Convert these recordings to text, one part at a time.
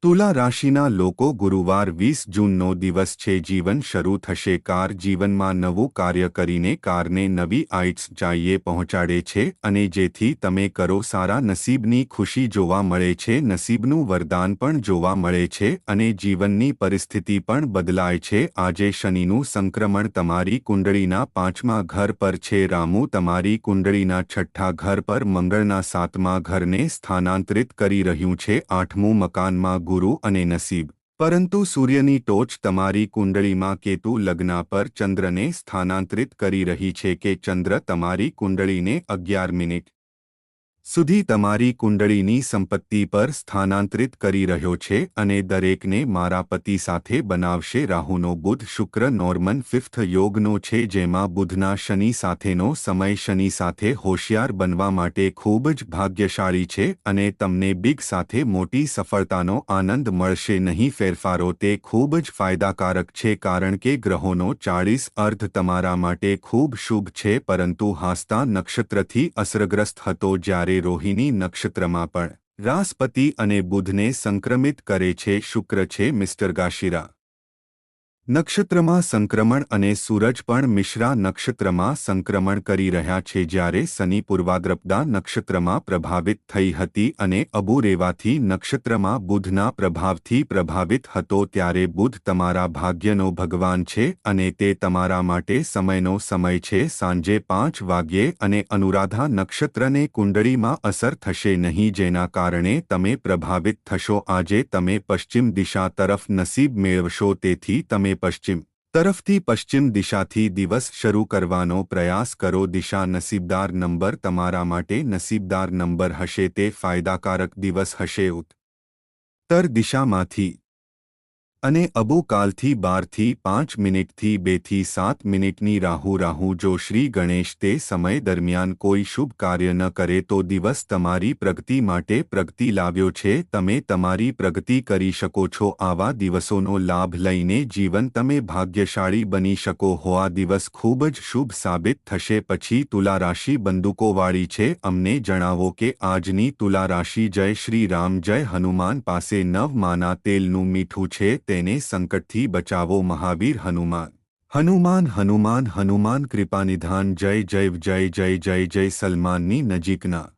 તુલા રાશિના લોકો ગુરુવાર 20 જૂનનો દિવસ છે. જીવન શરૂ થશે. કાર જીવનમાં નવું કાર્ય કરીને કારને નવી આઇટ્સ ચાઈએ પહોંચાડે છે અને જેથી તમે કરો સારા નસીબની ખુશી જોવા મળે છે. નસીબનું વરદાન પણ જોવા મળે છે અને જીવનની પરિસ્થિતિ પણ બદલાય છે. આજે શનિનું સંક્રમણ તમારી કુંડળીના 5મા ઘર પર છે. રામુ તમારી કુંડળીના 6ઠ્ઠા ઘર પર મંગળના 7મા ઘરને સ્થાનાંતરિત કરી રહ્યું છે. 8મું મકાનમાં ગુરુ અને નસીબ, પરંતુ સૂર્યની ટોચ તમારી કુંડળીમાં કેતુ લગ્ન પર ચંદ્રને સ્થાનાંતરિત કરી રહી છે કે ચંદ્ર તમારી કુંડળીને 11 મિનિટ સુધી તમારી કુંડળીની સંપત્તિ પર સ્થાનાંતરિત કરી રહ્યો છે અને દરેકને મારા પતિ સાથે બનાવશે. રાહુનો બુધ શુક્ર નોર્મન 5th યોગનો છે, જેમાં બુધના શનિ સાથેનો સમય શનિ સાથે હોશિયાર બનવા માટે ખૂબ જ ભાગ્યશાળી છે અને તમને બિગ સાથે મોટી સફળતાનો આનંદ મળશે નહીં. ફેરફારો તે ખૂબ જ ફાયદાકારક છે કારણ કે ગ્રહોનો 40 અર્ધ તમારા માટે ખૂબ શુભ છે, પરંતુ હાસ્તા નક્ષત્રથી અસરગ્રસ્ત હતો જ્યારે રોહિણી નક્ષત્રમાં પણ રાસપતિ અને બુધને સંક્રમિત કરે છે. શુક્ર છે મિસ્ટર ગાશીરા નક્ષત્રમાં સંક્રમણ અને સૂરજ પણ મિશ્રા નક્ષત્રમાં સંક્રમણ કરી રહ્યા છે. જ્યારે શનિ પૂર્વાદ્રપદા નક્ષત્રમાં પ્રભાવિત થઈ હતી અને અબુ રેવાથી નક્ષત્રમાં બુધના પ્રભાવથી પ્રભાવિત હતો, ત્યારે બુધ તમારા ભાગ્યનો ભગવાન છે અને તે તમારા માટે સમયનો સમય છે. સાંજે 5 વાગ્યે અને અનુરાધા નક્ષત્રને કુંડળીમાં અસર થશે નહીં, જેના કારણે તમે પ્રભાવિત થશો. આજે તમે પશ્ચિમ દિશા તરફ નસીબ મેળવશો, તેથી તમે પશ્ચિમ તરફથી પશ્ચિમ દિશાથી દિવસ શરૂ કરવાનો પ્રયાસ કરો. દિશા નસીબદાર નંબર તમારા માટે નસીબદાર નંબર હશે. તે ફાયદાકારક દિવસ હશે. ઉત્તર દિશામાંથી અને અબુ કાલથી 12 થી 5 મિનિટથી 2 થી 7 મિનિટની રાહુ જો શ્રી ગણેશ તે સમય દરમિયાન કોઈ શુભ કાર્ય ન કરે તો દિવસ તમારી પ્રગતિ માટે પ્રગતિ લાવ્યો છે. તમે તમારી પ્રગતિ કરી શકો છો. આવા દિવસોનો લાભ લઈને જીવન તમે ભાગ્યશાળી બની શકો હો. આ દિવસ ખૂબ જ શુભ સાબિત થશે. પછી તુલા રાશિ બંદૂકોવાળી છે. અમને જણાવો કે આજની તુલા રાશિ જય શ્રી રામ જય હનુમાન પાસે 9 માના તેલનું મીઠું છે. તેને સંકટથી બચાવો. મહાવીર હનુમાન હનુમાન હનુમાન હનુમાન કૃપાનિધાન જય જય જય જય જય જય. સલમાનની નજીકના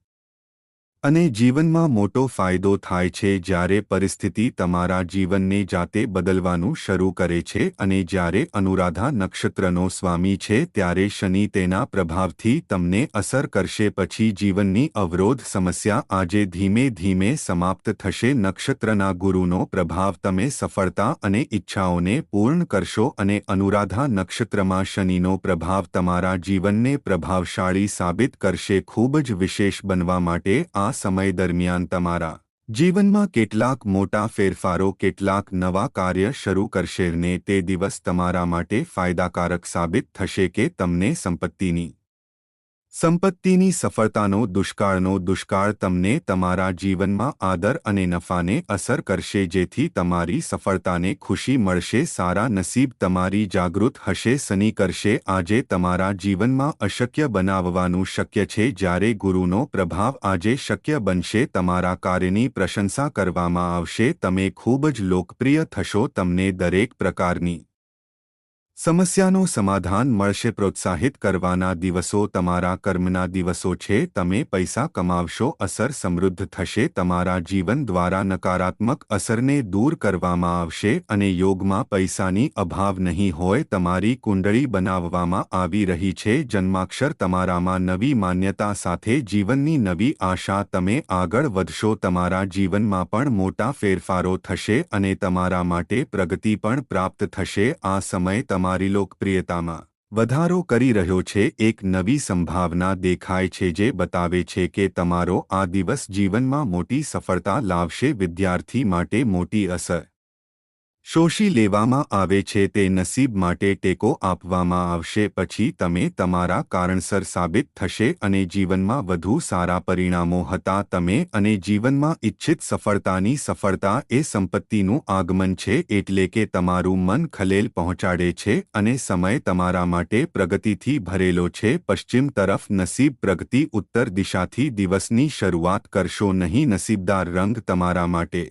અને જીવનમાં મોટો ફાયદો થાય છે જ્યારે પરિસ્થિતિ તમારા જીવનને જાતે બદલવાનું શરૂ કરે છે અને જ્યારે અનુરાધા નક્ષત્રનો સ્વામી છે ત્યારે શનિ તેના પ્રભાવથી તમને અસર કરશે. પછી જીવનની અવરોધ સમસ્યા આજે ધીમે ધીમે સમાપ્ત થશે. નક્ષત્રના ગુરુનો પ્રભાવ તમે સફળતા અને ઈચ્છાઓને પૂર્ણ કરશો અને અનુરાધા નક્ષત્રમાં શનિનો પ્રભાવ તમારા જીવનને પ્રભાવશાળી સાબિત કરશે. ખૂબ જ વિશેષ બનવા માટે આ સમય દરમિયાન તમારા જીવનમાં કેટલાક મોટા ફેરફારો, કેટલાક નવા કાર્ય શરૂ કરશે ને તે દિવસ તમારા માટે ફાયદાકારક સાબિત થશે કે તમને સંપત્તિની સફળતાનો દુષ્કાળ તમને તમારા જીવનમાં આદર અને નફાને અસર કરશે, જેથી તમારી સફળતાને ખુશી મળશે. સારા નસીબ તમારી જાગૃત હશે. શનિ કરશે આજે તમારા જીવનમાં અશક્ય બનાવવાનું શક્ય છે. જ્યારે ગુરુનો પ્રભાવ આજે શક્ય બનશે. તમારા કાર્યની પ્રશંસા કરવામાં આવશે. તમે ખૂબ જ લોકપ્રિય થશો. તમને દરેક પ્રકારની સમસ્યાનો સમાધાન મળશે. પ્રોત્સાહિત કરવાના દિવસો તમારા કર્મના દિવસો છે. તમે પૈસા કમાવશો. અસર સમૃદ્ધ થશે. તમારા જીવન દ્વારા નકારાત્મક અસરને દૂર કરવામાં આવશે અને યોગમાં પૈસાની અભાવ નહીં હોય. તમારી કુંડળી બનાવવામાં આવી રહી છે. જન્માક્ષર તમારામાં નવી માન્યતા સાથે જીવનની નવી આશા. તમે આગળ વધશો. તમારા જીવનમાં પણ મોટા ફેરફારો થશે અને તમારા માટે પ્રગતિ પણ પ્રાપ્ત થશે. આ સમય તમારી લોકપ્રિયતામાં વધારો કરી રહ્યો છે. એક નવી સંભાવના દેખાય છે જે બતાવે છે કે તમારો આ દિવસ જીવનમાં મોટી સફળતા લાવશે. વિદ્યાર્થી માટે મોટી અસર શોષી લેવામાં આવે છે તે નસીબ માટે ટેકો આપવામાં આવશે. પછી તમે તમારા કારણસર સાબિત થશે અને જીવનમાં વધુ સારા પરિણામો હતા. તમે અને જીવનમાં ઇચ્છિત સફળતા એ સંપત્તિનું આગમન છે, એટલે કે તમારું મન ખલેલ પહોંચાડે છે અને સમય તમારા માટે પ્રગતિથી ભરેલો છે. પશ્ચિમ તરફ નસીબ પ્રગતિ. ઉત્તર દિશાથી દિવસની શરૂઆત કરશો નહીં. નસીબદાર રંગ તમારા માટે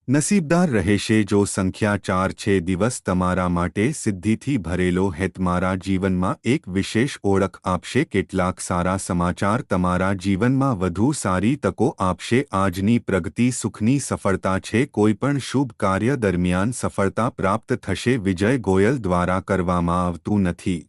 નસીબદાર રહેશે જો સંખ્યા 4 છે દિવસ તમારા માટે સિદ્ધિથી ભરેલો હે તમારા જીવનમાં એક વિશેષ ઓળખ આપશે કેટલાક સારા સમાચાર તમારા જીવનમાં વધુ સારી તકો આપશે આજની પ્રગતિ સુખની સફળતા છે કોઈપણ શુભ કાર્ય દરમિયાન સફળતા પ્રાપ્ત થશે વિજય ગોયલ દ્વારા કરવામાં આવતું નથી